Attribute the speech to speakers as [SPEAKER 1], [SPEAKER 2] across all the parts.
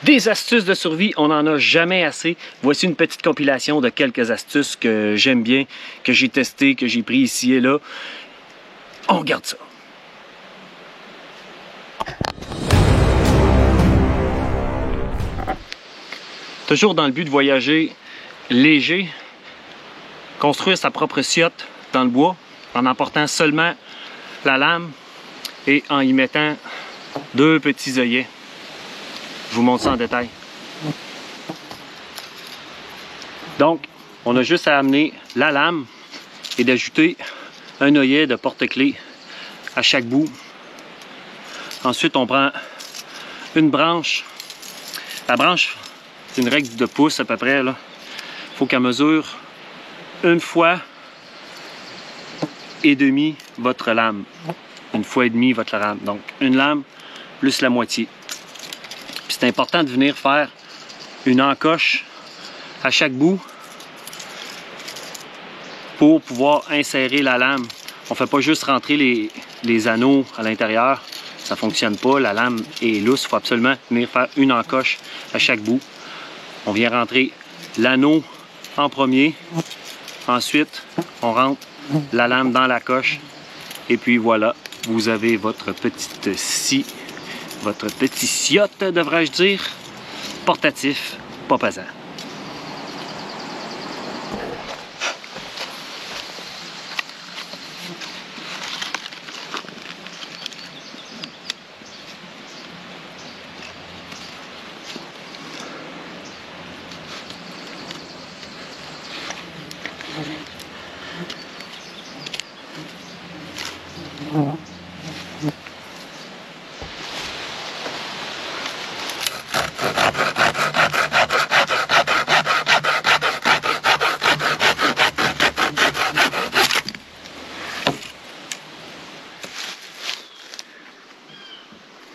[SPEAKER 1] Des astuces de survie, on n'en a jamais assez. Voici une petite compilation de quelques astuces que j'aime bien, que j'ai testées, que j'ai pris ici et là. On regarde ça. Toujours dans le but de voyager léger, construire sa propre siotte dans le bois en emportant seulement la lame et en y mettant 2 petits œillets. Je vous montre ça en détail. Donc, on a juste à amener la lame et d'ajouter un œillet de porte-clés à chaque bout. Ensuite, on prend une branche. La branche, c'est une règle de pouce à peu près. Il faut qu'elle mesure 1 fois et demi votre lame. 1 fois et demi votre lame. Donc, une lame plus la moitié. C'est important de venir faire une encoche à chaque bout pour pouvoir insérer la lame. On ne fait pas juste rentrer les anneaux à l'intérieur. Ça ne fonctionne pas. La lame est lousse. Il faut absolument venir faire une encoche à chaque bout. On vient rentrer l'anneau en premier. Ensuite, on rentre la lame dans la coche. Et puis voilà, vous avez votre petite scie. Votre petit siotte, devrais-je dire, portatif, pas pesant.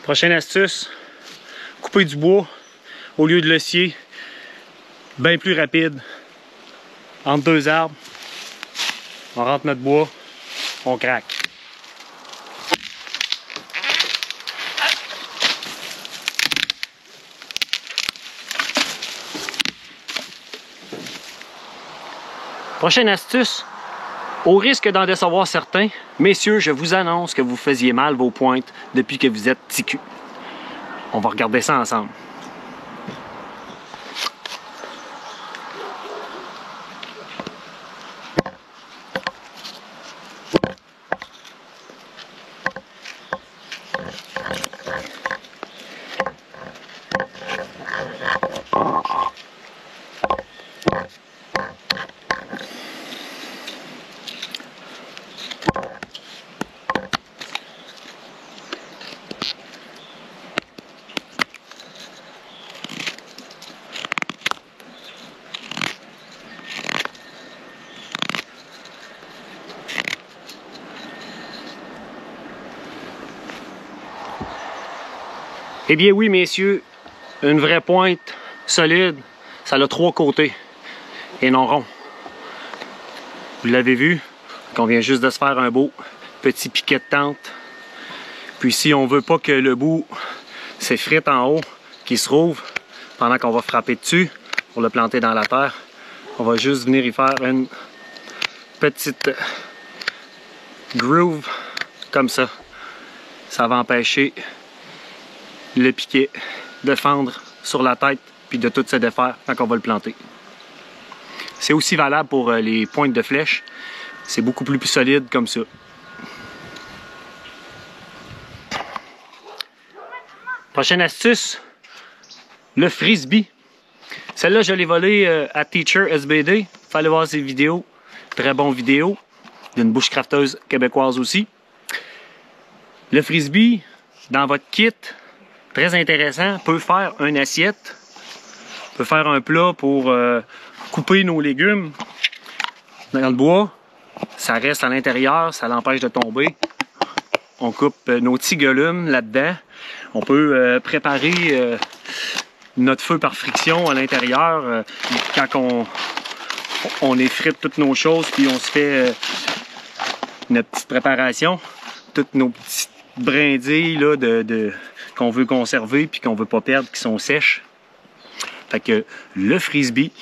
[SPEAKER 1] Prochaine astuce, couper du bois au lieu de le scier, bien plus rapide. Entre 2 arbres, on rentre notre bois, on craque. Prochaine astuce, au risque d'en décevoir certains, messieurs, je vous annonce que vous faisiez mal vos pointes depuis que vous êtes petits culs. On va regarder ça ensemble. Eh bien oui, messieurs, une vraie pointe solide, ça a 3 côtés et non rond. Vous l'avez vu, on vient juste de se faire un beau petit piquet de tente. Puis si on veut pas que le bout s'effrite en haut, qu'il se rouvre pendant qu'on va frapper dessus pour le planter dans la terre, on va juste venir y faire une petite groove comme ça. Ça va empêcher le piquet de fendre sur la tête puis de tout se défaire quand on va le planter. C'est aussi valable pour les pointes de flèche. C'est beaucoup plus solide comme ça. Prochaine astuce, le frisbee. Celle-là, je l'ai volée à Teacher SBD. Fallait voir ses vidéos. Très bonnes vidéos. D'une bushcrafteuse québécoise aussi. Le frisbee, dans votre kit, très intéressant, peut faire une assiette, peut faire un plat pour couper nos légumes dans le bois. Ça reste à l'intérieur, ça l'empêche de tomber. On coupe nos petits gueulumes là-dedans. On peut préparer notre feu par friction à l'intérieur quand on effrite toutes nos choses puis on se fait notre petite préparation. Toutes nos petites brindilles là, qu'on veut conserver puis qu'on veut pas perdre, qui sont sèches. Fait que le frisbee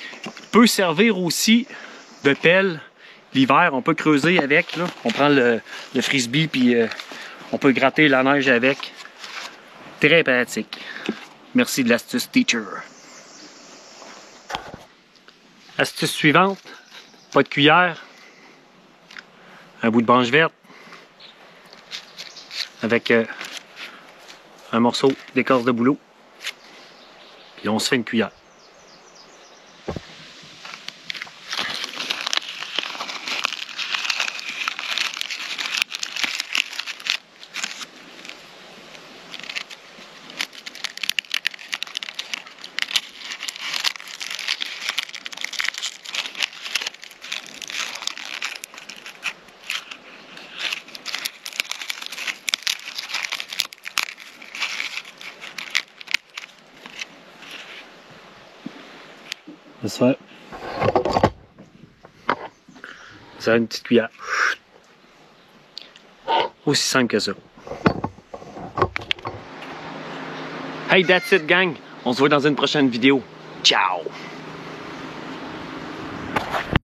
[SPEAKER 1] peut servir aussi de pelle. L'hiver, on peut creuser avec. Là. On prend le frisbee puis on peut gratter la neige avec. Très pratique. Merci de l'astuce, teacher. Astuce suivante. Pas de cuillère. Un bout de branche verte. Avec un morceau d'écorce de bouleau. Puis on se fait une cuillère. Ça se fait. Ça a une petite cuillère. Aussi simple que ça. Hey, that's it, gang. On se voit dans une prochaine vidéo. Ciao!